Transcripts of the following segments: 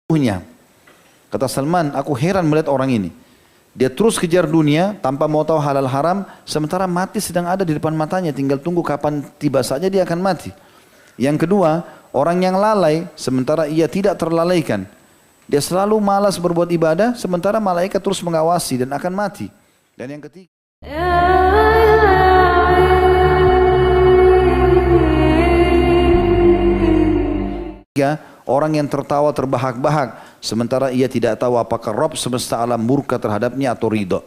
dunia. Kata Salman, aku heran melihat orang ini. Dia terus kejar dunia tanpa mau tahu halal haram, sementara mati sedang ada di depan matanya, tinggal tunggu kapan tiba saja dia akan mati. Yang kedua, orang yang lalai sementara ia tidak terlalaikan. Dia selalu malas berbuat ibadah sementara malaikat terus mengawasi dan akan mati. Dan yang ketiga, orang yang tertawa terbahak-bahak sementara ia tidak tahu apakah Rabb semesta alam murka terhadapnya atau ridha.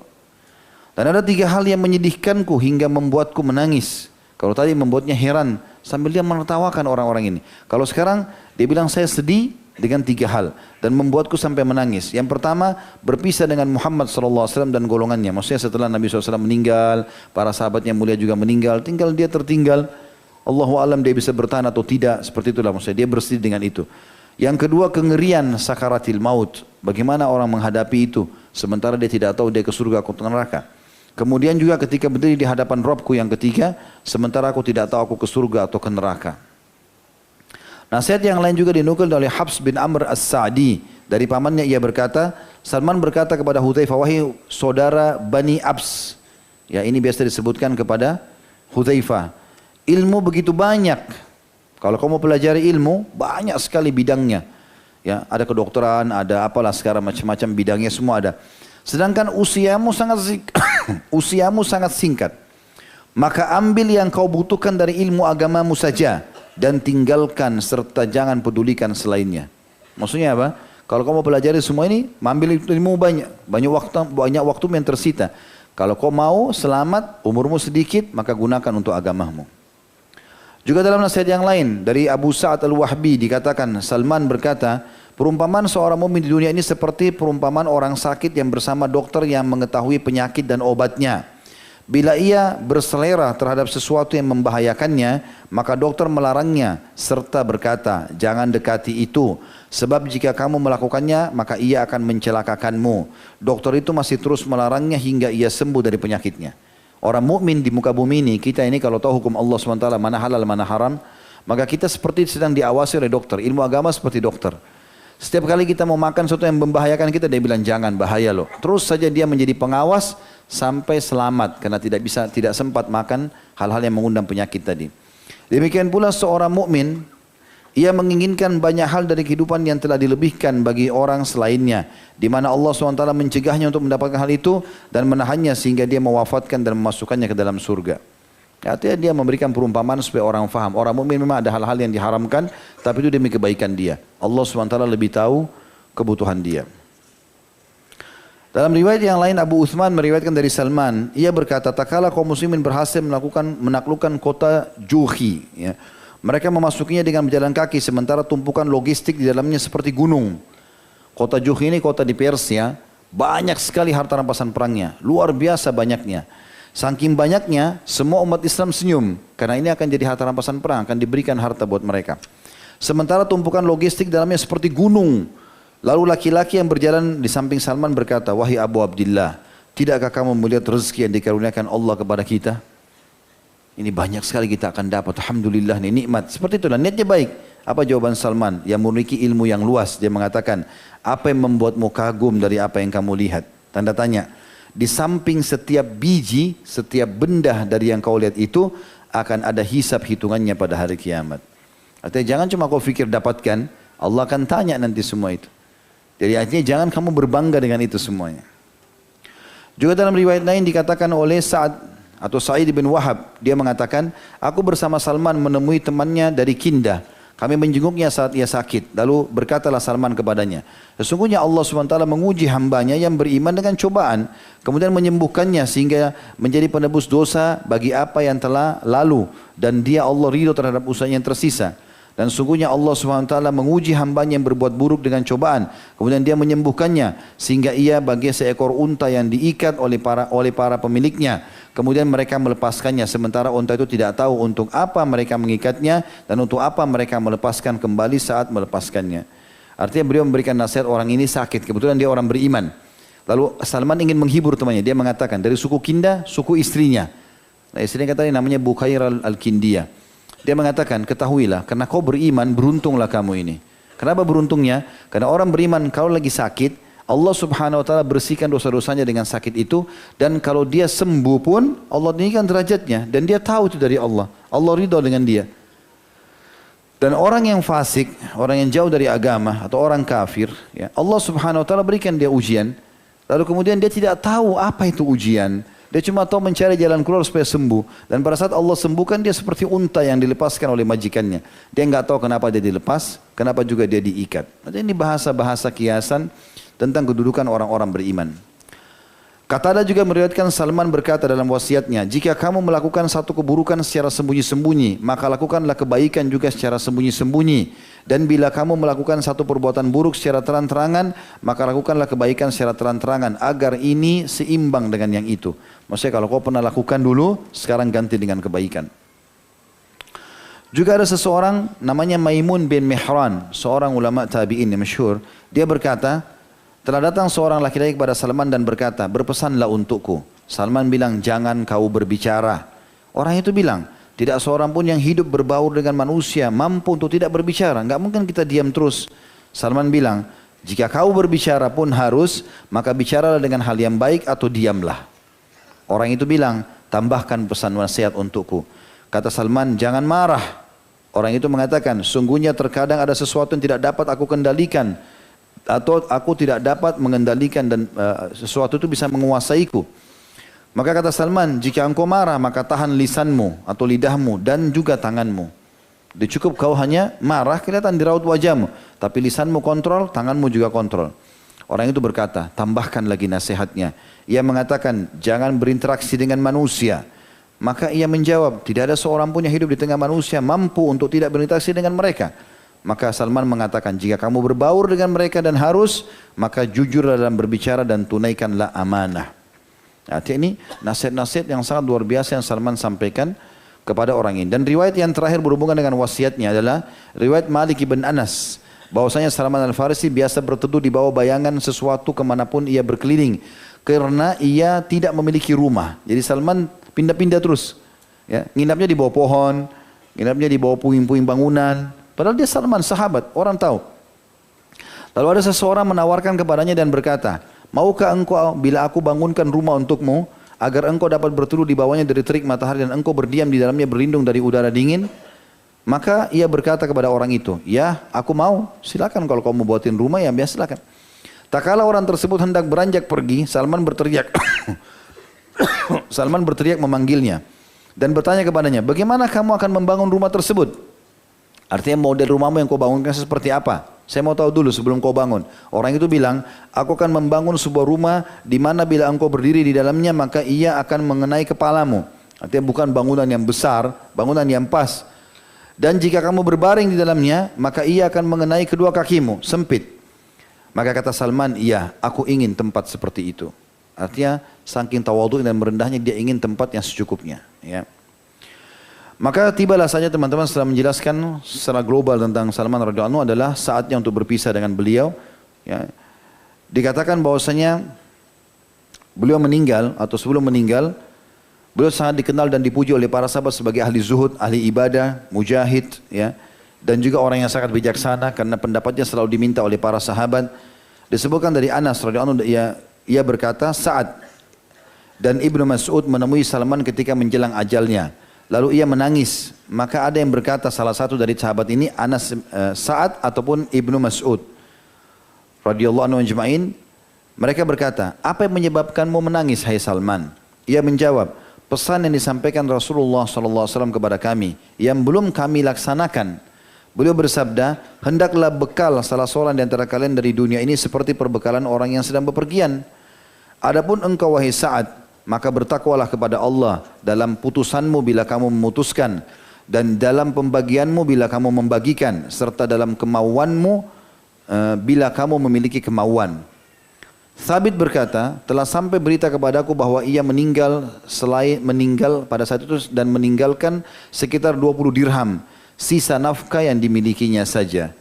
Dan ada 3 hal yang menyedihkanku hingga membuatku menangis. Kalau tadi membuatnya heran sambil dia menertawakan orang-orang ini. Kalau sekarang dia bilang saya sedih dengan 3 hal dan membuatku sampai menangis. Yang pertama, berpisah dengan Muhammad SAW dan golongannya. Maksudnya setelah Nabi SAW meninggal, para sahabatnya mulia juga meninggal, tinggal dia tertinggal. Allahu alam dia bisa bertahan atau tidak, seperti itulah maksudnya, dia bersedih dengan itu. Yang kedua, kengerian sakaratil maut. Bagaimana orang menghadapi itu sementara dia tidak tahu dia ke surga atau ke neraka. Kemudian juga ketika berdiri di hadapan Rabbku yang ketiga, sementara aku tidak tahu aku ke surga atau ke neraka. Nasihat yang lain juga dinukil oleh Habs bin Amr As-Sa'di. Dari pamannya ia berkata, Salman berkata kepada Hudzaifah, wahai saudara Bani Abs. Ya, ini biasa disebutkan kepada Hudzaifah. Ilmu begitu banyak. Kalau kamu pelajari ilmu, banyak sekali bidangnya. Ya, ada kedokteran, ada apalah sekarang macam-macam bidangnya semua ada. Sedangkan usiamu sangat singkat. Maka ambil yang kau butuhkan dari ilmu agamamu saja dan tinggalkan serta jangan pedulikan selainnya. Maksudnya apa? Kalau kamu pelajari semua ini, ambil ilmu banyak waktu yang tersita. Kalau kau mau selamat, umurmu sedikit, maka gunakan untuk agamamu. Juga dalam nasihat yang lain dari Abu Sa'ad Al-Wahbi dikatakan, Salman berkata, perumpamaan seorang mukmin di dunia ini seperti perumpamaan orang sakit yang bersama dokter yang mengetahui penyakit dan obatnya. Bila ia berselera terhadap sesuatu yang membahayakannya, maka dokter melarangnya serta berkata, jangan dekati itu, sebab jika kamu melakukannya, maka ia akan mencelakakanmu. Dokter itu masih terus melarangnya hingga ia sembuh dari penyakitnya. Orang mukmin di muka bumi ini, kita ini kalau tahu hukum Allah SWT, mana halal, mana haram, maka kita seperti sedang diawasi oleh dokter. Ilmu agama seperti dokter. Setiap kali kita mau makan sesuatu yang membahayakan kita, dia bilang jangan, bahaya loh. Terus saja dia menjadi pengawas sampai selamat karena tidak sempat makan hal-hal yang mengundang penyakit tadi. Demikian pula seorang mukmin, ia menginginkan banyak hal dari kehidupan yang telah dilebihkan bagi orang selainnya, di mana Allah SWT mencegahnya untuk mendapatkan hal itu dan menahannya sehingga dia mewafatkan dan memasukkannya ke dalam surga. Artinya dia memberikan perumpamaan supaya orang faham. Orang mukmin memang ada hal-hal yang diharamkan, tapi itu demi kebaikan dia. Allah SWT lebih tahu kebutuhan dia. Dalam riwayat yang lain, Abu Uthman meriwayatkan dari Salman, ia berkata, tak kala kaum muslimin berhasil menaklukkan kota Juhi, ya. Mereka memasukinya dengan berjalan kaki, sementara tumpukan logistik di dalamnya seperti gunung. Kota Juh ini kota di Persia, banyak sekali harta rampasan perangnya, luar biasa banyaknya. Saking banyaknya, semua umat Islam senyum, karena ini akan jadi harta rampasan perang, akan diberikan harta buat mereka. Sementara tumpukan logistik di dalamnya seperti gunung. Lalu laki-laki yang berjalan di samping Salman berkata, wahai Abu Abdillah, tidakkah kamu melihat rezeki yang dikaruniakan Allah kepada kita? Ini banyak sekali kita akan dapat. Alhamdulillah, ini nikmat. Seperti itulah, niatnya baik. Apa jawaban Salman? Yang memiliki ilmu yang luas. Dia mengatakan, apa yang membuatmu kagum dari apa yang kamu lihat? Tanda tanya. Di samping setiap biji, setiap benda dari yang kau lihat itu, akan ada hisab hitungannya pada hari kiamat. Artinya jangan cuma kau fikir dapatkan, Allah akan tanya nanti semua itu. Jadi artinya jangan kamu berbangga dengan itu semuanya. Juga dalam riwayat lain dikatakan oleh Sa'id bin Wahab, dia mengatakan, aku bersama Salman menemui temannya dari Kindah. Kami menjenguknya saat ia sakit. Lalu berkatalah Salman kepadanya, sesungguhnya Allah SWT menguji hambanya yang beriman dengan cobaan, kemudian menyembuhkannya sehingga menjadi penebus dosa bagi apa yang telah lalu, dan dia Allah ridho terhadap usahanya yang tersisa. Dan sungguhnya Allah SWT menguji hambanya yang berbuat buruk dengan cobaan. Kemudian dia menyembuhkannya sehingga ia bagai seekor unta yang diikat oleh para pemiliknya. Kemudian mereka melepaskannya sementara unta itu tidak tahu untuk apa mereka mengikatnya dan untuk apa mereka melepaskan kembali saat melepaskannya. Artinya beliau memberikan nasihat, orang ini sakit. Kebetulan dia orang beriman. Lalu Salman ingin menghibur temannya. Dia mengatakan dari suku Kinda, suku istrinya. Nah, istrinya katanya namanya Bukhair al-Kindiyah. Dia mengatakan, ketahuilah, karena kau beriman, beruntunglah kamu ini. Kenapa beruntungnya? Karena orang beriman kalau lagi sakit, Allah subhanahu wa ta'ala bersihkan dosa-dosanya dengan sakit itu. Dan kalau dia sembuh pun, Allah tinggikan derajatnya. Dan dia tahu itu dari Allah. Allah ridha dengan dia. Dan orang yang fasik, orang yang jauh dari agama atau orang kafir, ya, Allah subhanahu wa ta'ala berikan dia ujian. Lalu kemudian dia tidak tahu apa itu ujian. Dia cuma tahu mencari jalan keluar supaya sembuh. Dan pada saat Allah sembuhkan dia seperti unta yang dilepaskan oleh majikannya. Dia nggak tahu kenapa dia dilepas, kenapa juga dia diikat. Ini bahasa-bahasa kiasan tentang kedudukan orang-orang beriman. Qatadah juga meriwayatkan Salman berkata dalam wasiatnya, jika kamu melakukan satu keburukan secara sembunyi-sembunyi, maka lakukanlah kebaikan juga secara sembunyi-sembunyi. Dan bila kamu melakukan satu perbuatan buruk secara terang-terangan, maka lakukanlah kebaikan secara terang-terangan, agar ini seimbang dengan yang itu. Maksudnya kalau kau pernah lakukan dulu, sekarang ganti dengan kebaikan. Juga ada seseorang namanya Maimun bin Mihran, seorang ulama tabi'in yang masyhur. Dia berkata, telah datang seorang laki-laki kepada Salman dan berkata, berpesanlah untukku. Salman bilang, jangan kau berbicara. Orang itu bilang, tidak seorang pun yang hidup berbaur dengan manusia mampu untuk tidak berbicara. Enggak mungkin kita diam terus. Salman bilang, jika kau berbicara pun harus, maka bicaralah dengan hal yang baik atau diamlah. Orang itu bilang, tambahkan pesan wasiat untukku. Kata Salman, jangan marah. Orang itu mengatakan, sungguhnya terkadang ada sesuatu yang tidak dapat aku kendalikan. Atau aku tidak dapat mengendalikan dan sesuatu itu bisa menguasaiku. Maka kata Salman, jika engkau marah maka tahan lisanmu atau lidahmu dan juga tanganmu. Dia cukup kau hanya marah kelihatan di raut wajahmu, tapi lisanmu kontrol, tanganmu juga kontrol. Orang itu berkata, tambahkan lagi nasihatnya. Ia mengatakan, jangan berinteraksi dengan manusia. Maka ia menjawab, tidak ada seorang pun yang hidup di tengah manusia mampu untuk tidak berinteraksi dengan mereka. Maka Salman mengatakan, jika kamu berbaur dengan mereka dan harus, maka jujurlah dalam berbicara dan tunaikanlah amanah. Artinya ini nasihat-nasihat yang sangat luar biasa yang Salman sampaikan kepada orang ini. Dan riwayat yang terakhir berhubungan dengan wasiatnya adalah riwayat Malik ibn Anas. Bahwasanya Salman Al-Farisi biasa berteduh di bawah bayangan sesuatu kemanapun ia berkeliling. Karena ia tidak memiliki rumah. Jadi Salman pindah-pindah terus. Ya, nginapnya di bawah pohon, nginapnya di bawah puing-puing bangunan. Padahal dia Salman, sahabat, orang tahu. Lalu ada seseorang menawarkan kepadanya dan berkata, maukah engkau bila aku bangunkan rumah untukmu, agar engkau dapat berteduh di bawahnya dari terik matahari dan engkau berdiam di dalamnya berlindung dari udara dingin? Maka ia berkata kepada orang itu, ya aku mau, silakan kalau kau mau buatin rumah ya biasa silakan. Tak kala orang tersebut hendak beranjak pergi, Salman berteriak. Salman berteriak memanggilnya dan bertanya kepadanya, bagaimana kamu akan membangun rumah tersebut? Artinya model rumahmu yang kau bangunkan seperti apa? Saya mau tahu dulu sebelum kau bangun. Orang itu bilang, aku akan membangun sebuah rumah di mana bila engkau berdiri di dalamnya maka ia akan mengenai kepalamu. Artinya bukan bangunan yang besar, bangunan yang pas. Dan jika kamu berbaring di dalamnya maka ia akan mengenai kedua kakimu, sempit. Maka kata Salman, iya, aku ingin tempat seperti itu. Artinya saking tawadhu dan merendahnya dia ingin tempat yang secukupnya. Ya. Maka tibalah saja teman-teman setelah menjelaskan secara global tentang Salman radhiyallahu anhu adalah saatnya untuk berpisah dengan beliau. Ya. Dikatakan bahwasanya beliau meninggal atau sebelum meninggal, beliau sangat dikenal dan dipuji oleh para sahabat sebagai ahli zuhud, ahli ibadah, mujahid, ya, dan juga orang yang sangat bijaksana karena pendapatnya selalu diminta oleh para sahabat. Disebutkan dari Anas radhiyallahu anhu, ia berkata, Sa'ad dan Ibnu Mas'ud menemui Salman ketika menjelang ajalnya. Lalu ia menangis. Maka ada yang berkata salah satu dari sahabat ini Anas, Sa'ad ataupun Ibnu Mas'ud radhiyallahu anhu ajma'in. Mereka berkata, apa yang menyebabkanmu menangis hai Salman? Ia menjawab, pesan yang disampaikan Rasulullah SAW kepada kami yang belum kami laksanakan. Beliau bersabda, hendaklah bekal salah seorang di antara kalian dari dunia ini seperti perbekalan orang yang sedang bepergian. Adapun engkau wahai Sa'ad, maka bertakwalah kepada Allah dalam putusanmu bila kamu memutuskan dan dalam pembagianmu bila kamu membagikan serta dalam kemauanmu bila kamu memiliki kemauan. Thabit berkata, telah sampai berita kepadaku bahwa ia meninggal pada saat itu dan meninggalkan sekitar 20 dirham sisa nafkah yang dimilikinya saja.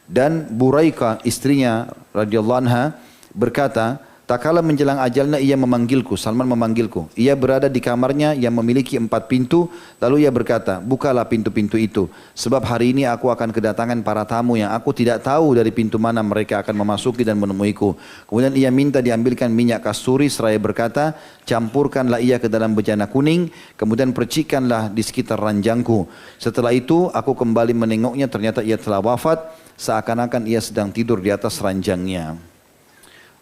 Dan Buraika istrinya radhiyallahu anha berkata, Tak kala menjelang ajalnya ia memanggilku, Salman memanggilku. Ia berada di kamarnya yang memiliki 4 pintu, lalu ia berkata, bukalah pintu-pintu itu. Sebab hari ini aku akan kedatangan para tamu yang aku tidak tahu dari pintu mana mereka akan memasuki dan menemuiku. Kemudian ia minta diambilkan minyak kasturi seraya berkata, campurkanlah ia ke dalam bejana kuning, kemudian percikanlah di sekitar ranjangku. Setelah itu aku kembali menengoknya, ternyata ia telah wafat, seakan-akan ia sedang tidur di atas ranjangnya.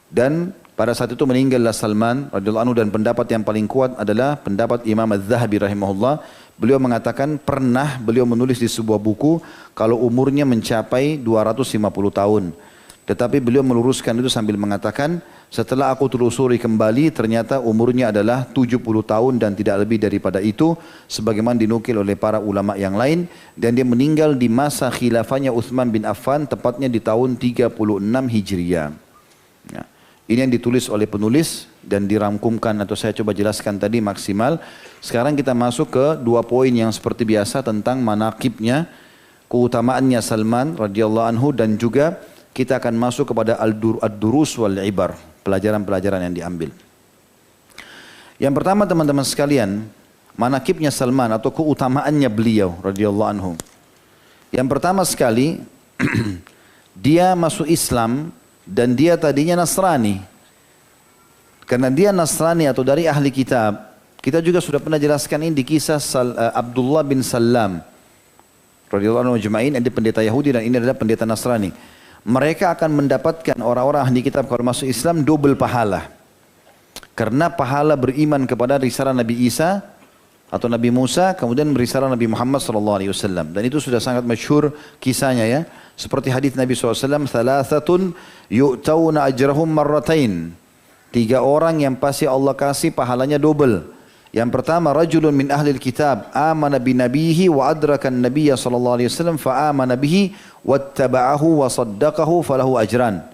Dan pada saat itu meninggallah Salman radhiyallahu anhu, dan pendapat yang paling kuat adalah pendapat Imam Az-Zahabi rahimahullah. Beliau mengatakan pernah beliau menulis di sebuah buku kalau umurnya mencapai 250 tahun. Tetapi beliau meluruskan itu sambil mengatakan, setelah aku telusuri kembali ternyata umurnya adalah 70 tahun dan tidak lebih daripada itu, sebagaimana dinukil oleh para ulama yang lain, dan dia meninggal di masa khilafahnya Utsman bin Affan, tepatnya di tahun 36 Hijriah. Ya. Ini yang ditulis oleh penulis dan dirangkumkan atau saya coba jelaskan tadi maksimal. Sekarang kita masuk ke 2 poin yang seperti biasa tentang manaqibnya, keutamaannya Salman radhiyallahu anhu, dan juga kita akan masuk kepada ad-durus wal ibar, pelajaran-pelajaran yang diambil. Yang pertama teman-teman sekalian, manaqibnya Salman atau keutamaannya beliau radhiyallahu anhu. Yang pertama sekali, dia masuk Islam dan dia tadinya Nasrani. Karena dia Nasrani atau dari ahli kitab, kita juga sudah pernah jelaskan ini di kisah Abdullah bin Salam radhiyallahu anhu ajma'in, ada pendeta Yahudi dan ini adalah pendeta Nasrani. Mereka akan mendapatkan orang-orang ahli kitab kalau masuk Islam double pahala. Karena pahala beriman kepada risalah Nabi Isa atau Nabi Musa, kemudian risalah Nabi Muhammad SAW. Dan itu sudah sangat masyhur kisahnya ya. Seperti hadis Nabi SAW, thalathatun yu'tawna ajrahum marratain. 3 orang yang pasti Allah kasih pahalanya double. Yang pertama, rajulun min ahli kitab amana bi nabihi wa adrakan nabiyya sallallahu alaihi wasallam fa amana bihi wattaba'ahu wa saddaqahu falahu ajran.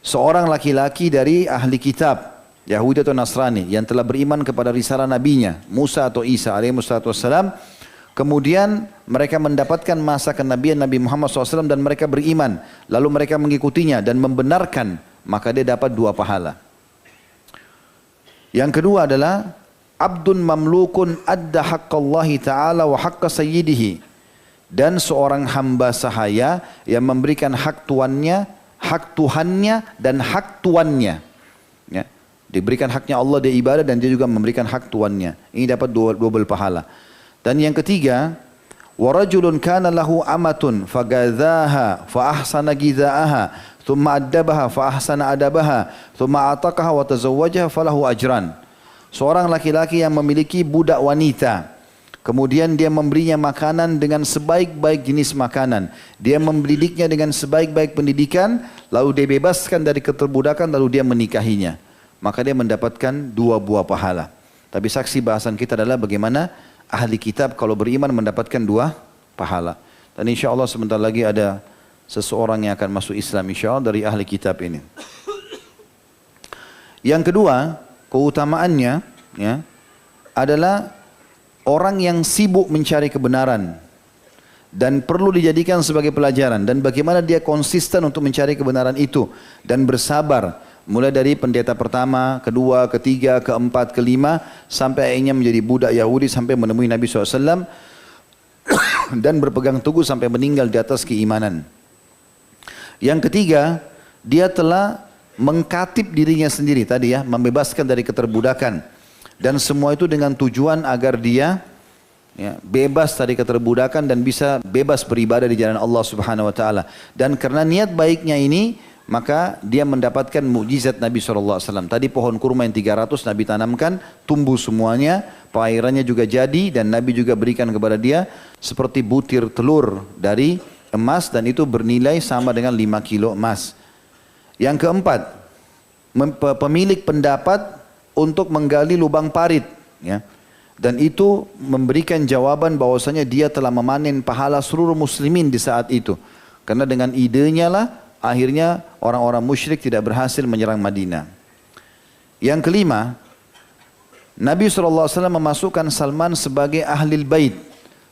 Seorang laki-laki dari ahli kitab Yahudi atau Nasrani yang telah beriman kepada risalah nabinya Musa atau Isa alaihi wassalam. Kemudian mereka mendapatkan masa kenabian Nabi Muhammad SAW dan mereka beriman. Lalu mereka mengikutinya dan membenarkan. Maka dia dapat 2 pahala. Yang kedua adalah abdun mamlukun adda haqqallahi ta'ala wa haqqa sayyidihi. Dan seorang hamba sahaya yang memberikan hak tuannya, hak Tuhannya dan hak tuannya. Ya. Diberikan haknya Allah, dia ibadah dan dia juga memberikan hak tuannya. Ini dapat double pahala. Dan yang ketiga, warajulun kana lahu amatun fagadzaha fa ahsana gizaaha thumma addabaha fa ahsana adabaha thumma ataqaha wa tazawwajaha falahu ajran. Seorang laki-laki yang memiliki budak wanita, kemudian dia memberinya makanan dengan sebaik-baik jenis makanan, dia mendidiknya dengan sebaik-baik pendidikan, lalu dia bebaskan dari keterbudakan, lalu dia menikahinya, maka dia mendapatkan 2 buah pahala. Tapi saksi bahasan kita adalah bagaimana ahli kitab kalau beriman mendapatkan 2 pahala. Dan insya Allah sebentar lagi ada seseorang yang akan masuk Islam insya Allah dari ahli kitab ini. Yang kedua, keutamaannya ya, adalah orang yang sibuk mencari kebenaran dan perlu dijadikan sebagai pelajaran, dan bagaimana dia konsisten untuk mencari kebenaran itu dan bersabar. Mulai dari pendeta pertama, kedua, ketiga, keempat, kelima, sampai akhirnya menjadi budak Yahudi sampai menemui Nabi SAW dan berpegang teguh sampai meninggal di atas keimanan. Yang ketiga, dia telah mengkatib dirinya sendiri tadi ya, membebaskan dari keterbudakan. Dan semua itu dengan tujuan agar dia ya, bebas dari keterbudakan dan bisa bebas beribadah di jalan Allah Subhanahu Wa Taala. Dan karena niat baiknya ini, maka dia mendapatkan mukjizat Nabi SAW. Tadi pohon kurma yang 300 Nabi tanamkan, tumbuh semuanya, pairannya juga jadi, dan Nabi juga berikan kepada dia seperti butir telur dari emas, dan itu bernilai sama dengan 5 kilo emas. Yang keempat, pemilik pendapat untuk menggali lubang parit, ya. Dan itu memberikan jawaban bahwasanya dia telah memanen pahala seluruh muslimin di saat itu. Karena dengan idenya lah akhirnya orang-orang musyrik tidak berhasil menyerang Madinah. Yang kelima, Nabi SAW memasukkan Salman sebagai ahlil bait.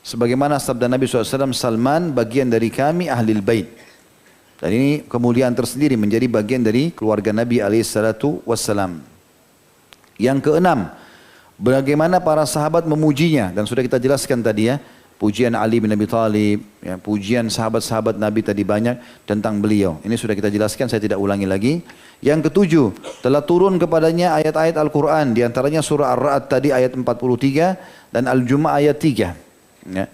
Sebagaimana sabda Nabi SAW, Salman bagian dari kami ahlil bait. Dan ini kemuliaan tersendiri menjadi bagian dari keluarga Nabi SAW. Yang keenam, bagaimana para sahabat memujinya. Dan sudah kita jelaskan tadi ya, pujian Ali bin Abi Thalib, ya, pujian sahabat-sahabat Nabi tadi banyak tentang beliau. Ini sudah kita jelaskan, saya tidak ulangi lagi. Yang ketujuh, telah turun kepadanya ayat-ayat Al-Quran. Di antaranya surah Ar-Ra'd tadi ayat 43 dan Al-Jumu'ah ayat 3. Ya,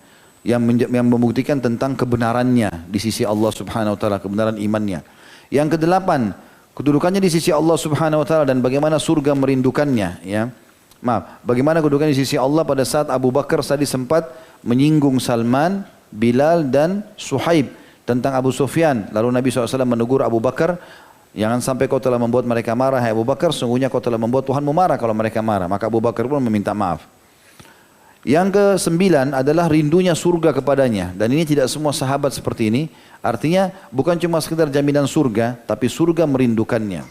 yang membuktikan tentang kebenarannya di sisi Allah Subhanahu Wa Taala, kebenaran imannya. Yang kedelapan, kedudukannya di sisi Allah Subhanahu Wa Taala dan bagaimana surga merindukannya. Ya, bagaimana kedudukan di sisi Allah pada saat Abu Bakar tadi sempat menyinggung Salman, Bilal dan Suhaib tentang Abu Sufyan. Lalu Nabi SAW menegur Abu Bakar, jangan sampai kau telah membuat mereka marah, hai Abu Bakar, sungguhnya kau telah membuat Tuhanmu marah kalau mereka marah. Maka Abu Bakar pun meminta maaf. Yang ke-9 adalah rindunya surga kepadanya. Dan ini tidak semua sahabat seperti ini. Artinya bukan cuma sekedar jaminan surga, tapi surga merindukannya.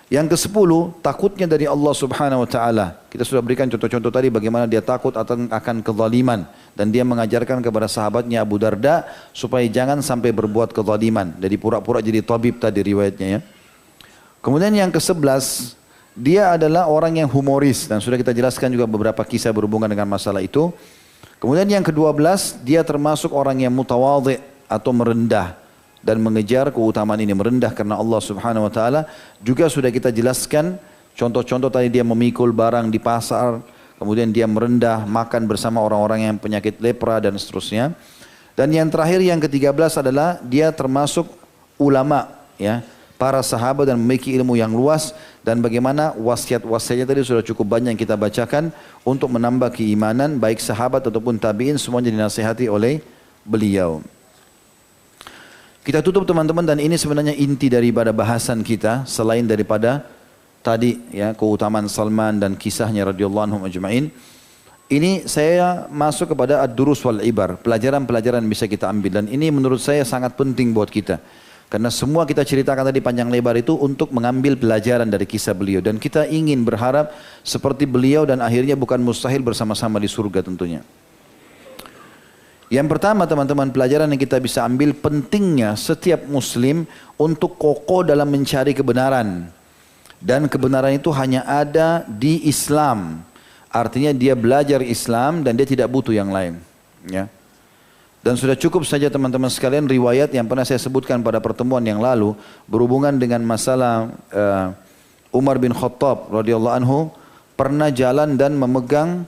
Yang ke-10, takutnya dari Allah Subhanahu Wa Taala. Kita sudah berikan contoh-contoh tadi bagaimana dia takut akan kezaliman. Dan dia mengajarkan kepada sahabatnya Abu Darda supaya jangan sampai berbuat kezaliman. Jadi pura-pura jadi tabib tadi riwayatnya ya. Kemudian yang ke-11, dia adalah orang yang humoris dan sudah kita jelaskan juga beberapa kisah berhubungan dengan masalah itu. Kemudian yang ke-12, dia termasuk orang yang mutawadhi atau merendah dan mengejar keutamaan ini, merendah karena Allah Subhanahu Wa Taala. Juga sudah kita jelaskan contoh-contoh tadi, dia memikul barang di pasar, kemudian dia merendah, makan bersama orang-orang yang penyakit lepra dan seterusnya. Dan yang terakhir yang ke-13 adalah dia termasuk ulama ya, para sahabat dan memiliki ilmu yang luas. Dan bagaimana wasiat-wasiatnya tadi sudah cukup banyak yang kita bacakan untuk menambah keimanan baik sahabat ataupun tabi'in, semuanya dinasihati oleh beliau. Kita tutup teman-teman, dan ini sebenarnya inti daripada bahasan kita selain daripada tadi ya keutamaan Salman dan kisahnya radhiyallahu anhum ajma'in. Ini saya masuk kepada ad-durus wal ibar, pelajaran-pelajaran bisa kita ambil, dan ini menurut saya sangat penting buat kita. Karena semua kita ceritakan tadi panjang lebar itu untuk mengambil pelajaran dari kisah beliau. Dan kita ingin berharap seperti beliau dan akhirnya bukan mustahil bersama-sama di surga tentunya. Yang pertama teman-teman, pelajaran yang kita bisa ambil pentingnya setiap muslim untuk kokoh dalam mencari kebenaran. Dan kebenaran itu hanya ada di Islam. Artinya dia belajar Islam dan dia tidak butuh yang lain. Ya. Dan sudah cukup saja teman-teman sekalian riwayat yang pernah saya sebutkan pada pertemuan yang lalu berhubungan dengan masalah Umar bin Khattab radhiyallahu anhu pernah jalan dan memegang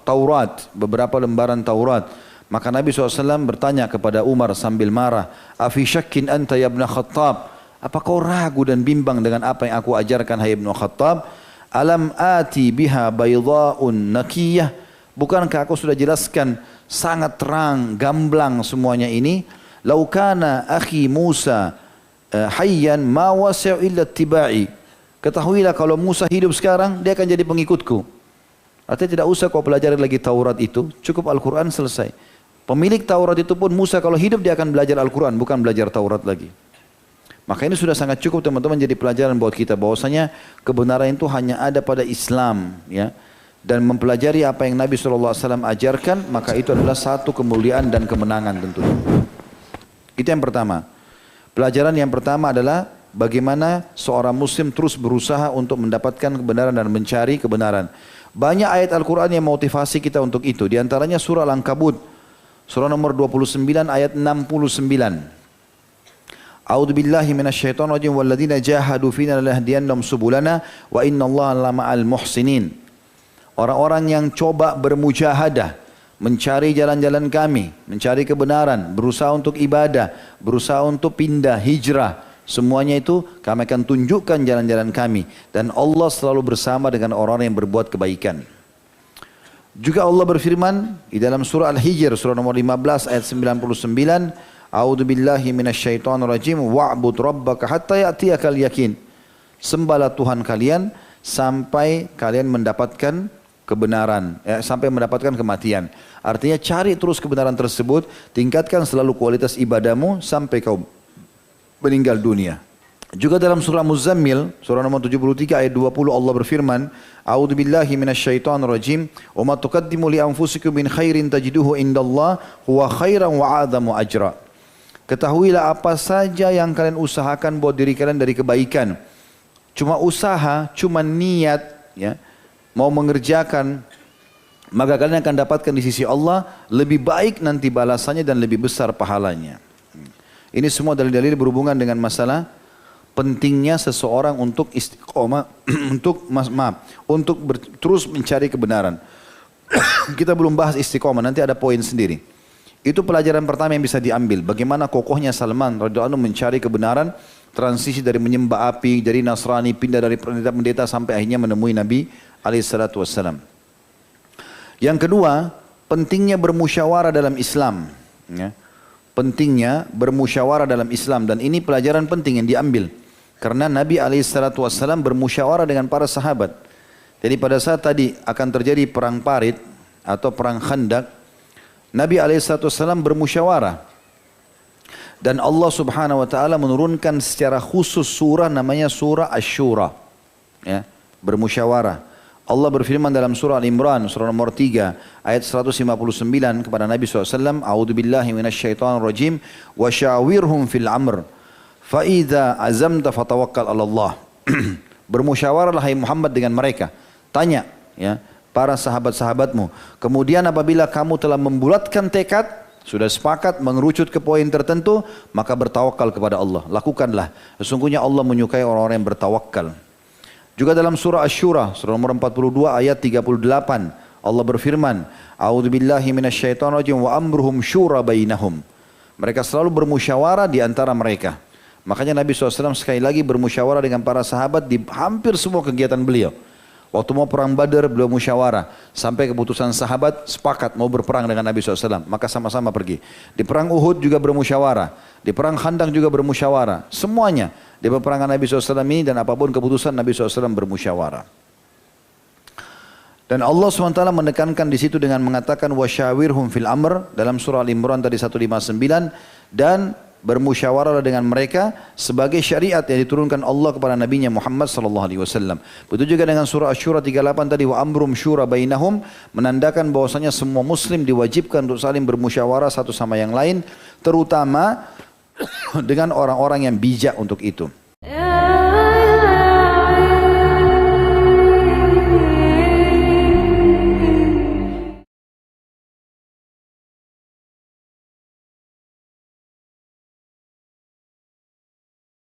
Taurat, beberapa lembaran Taurat. Maka Nabi SAW bertanya kepada Umar sambil marah, "Afi syakkin anta ya ibn Khattab?" Apa kau ragu dan bimbang dengan apa yang aku ajarkan hai ibn Khattab? Alam ati biha baydha'un nakiyah. Bukankah aku sudah jelaskan sangat terang, gamblang semuanya ini? Laukana akhi Musa hayyan ma wasi'u illa tiba'i. Ketahuilah kalau Musa hidup sekarang, dia akan jadi pengikutku. Artinya tidak usah kau pelajari lagi Taurat itu, cukup Al-Quran selesai. Pemilik Taurat itu pun Musa kalau hidup dia akan belajar Al-Quran, bukan belajar Taurat lagi. Maka ini sudah sangat cukup teman-teman jadi pelajaran buat kita bahwasanya kebenaran itu hanya ada pada Islam ya. Dan mempelajari apa yang Nabi SAW ajarkan, maka itu adalah satu kemuliaan dan kemenangan tentunya. Itu yang pertama. Pelajaran yang pertama adalah bagaimana seorang muslim terus berusaha untuk mendapatkan kebenaran dan mencari kebenaran. Banyak ayat Al-Quran yang motivasi kita untuk itu. Di antaranya surah Al-Ankabut, surah nomor 29 ayat 69. A'udzu billahi minasyaitonir rajim walladzina jahadu fina lanahdiyannahum subulana wa innallaha lama'al muhsinin. Orang-orang yang coba bermujahadah, mencari jalan-jalan kami, mencari kebenaran, berusaha untuk ibadah, berusaha untuk pindah, hijrah. Semuanya itu kami akan tunjukkan jalan-jalan kami. Dan Allah selalu bersama dengan orang yang berbuat kebaikan. Juga Allah berfirman di dalam surah Al-Hijr, surah nomor 15 ayat 99. A'udzu billahi minasyaitonir rajim wa'bud rabbaka hatta ya'tiyakal yakin. Sembahlah Tuhan kalian sampai kalian mendapatkan kebenaran, sampai mendapatkan kematian. Artinya cari terus kebenaran tersebut, tingkatkan selalu kualitas ibadahmu sampai kau meninggal dunia. Juga dalam surah Muzammil, surah nomor 73 ayat 20 Allah berfirman, A'udzu billahi minasyaitonir rajim, "Wa ma tuqaddimu li anfusikum min khairin tajiduhu indallah huwa khairan wa 'adzamu ajra." Ketahuilah apa saja yang kalian usahakan buat diri kalian dari kebaikan. Cuma usaha, cuma niat, ya, mau mengerjakan, maka kalian akan dapatkan di sisi Allah lebih baik nanti balasannya dan lebih besar pahalanya. Ini semua dalil-dalil berhubungan dengan masalah pentingnya seseorang untuk istiqomah, untuk terus mencari kebenaran. Kita belum bahas istiqomah, nanti ada poin sendiri. Itu pelajaran pertama yang bisa diambil. Bagaimana kokohnya Salman radhiyallahu anhu mencari kebenaran, transisi dari menyembah api, dari Nasrani, pindah dari pendeta-pendeta sampai akhirnya menemui Nabi alaihissalam. Yang kedua, pentingnya bermusyawarah dalam Islam. Ya. Pentingnya bermusyawarah dalam Islam, dan ini pelajaran penting yang diambil. Karena Nabi alaihissalam bermusyawarah dengan para sahabat. Jadi pada saat tadi akan terjadi perang Parit atau perang Khandak, Nabi alaihissalam bermusyawarah. Dan Allah subhanahu wa ta'ala menurunkan secara khusus surah namanya surah Asy-Syura. Ya, bermusyawarah. Allah berfirman dalam surah Al-Imran, surah nomor 3, ayat 159 kepada Nabi SAW, A'udhu billahi minasyaitanir rajim, wa syawirhum fil amr, fa idza azamta fatawakkal 'ala Allah. Bermusyawarahlah hai Muhammad dengan mereka. Tanya, ya, para sahabat-sahabatmu. Kemudian apabila kamu telah membulatkan tekad, sudah sepakat mengerucut ke poin tertentu, maka bertawakal kepada Allah. Lakukanlah. Sesungguhnya Allah menyukai orang-orang yang bertawakal. Juga dalam surah Asy-Syura, surah nomor 42 ayat 38, Allah berfirman, A'udzu billahi minasyaitonir rajim wa amruhum syura bainahum. Mereka selalu bermusyawarah di antara mereka. Makanya Nabi SAW sekali lagi bermusyawarah dengan para sahabat di hampir semua kegiatan beliau. Waktu mau perang Badar beliau musyawarah. Sampai keputusan sahabat sepakat mau berperang dengan Nabi SAW. Maka sama-sama pergi. Di perang Uhud juga bermusyawarah. Di perang Khandaq juga bermusyawarah. Semuanya. Di peperangan Nabi SAW ini dan apapun keputusan Nabi SAW bermusyawarah. Dan Allah SWT menekankan di situ dengan mengatakan wasyawirhum fil amr dalam surah Al-Imran tadi 159, dan bermusyawarah dengan mereka sebagai syariat yang diturunkan Allah kepada nabinya Muhammad sallallahu alaihi wasallam. Begitu juga dengan surah Asy-Syura 38 tadi wa amrum syura bainahum, menandakan bahwasanya semua muslim diwajibkan untuk saling bermusyawarah satu sama yang lain, terutama dengan orang-orang yang bijak untuk itu.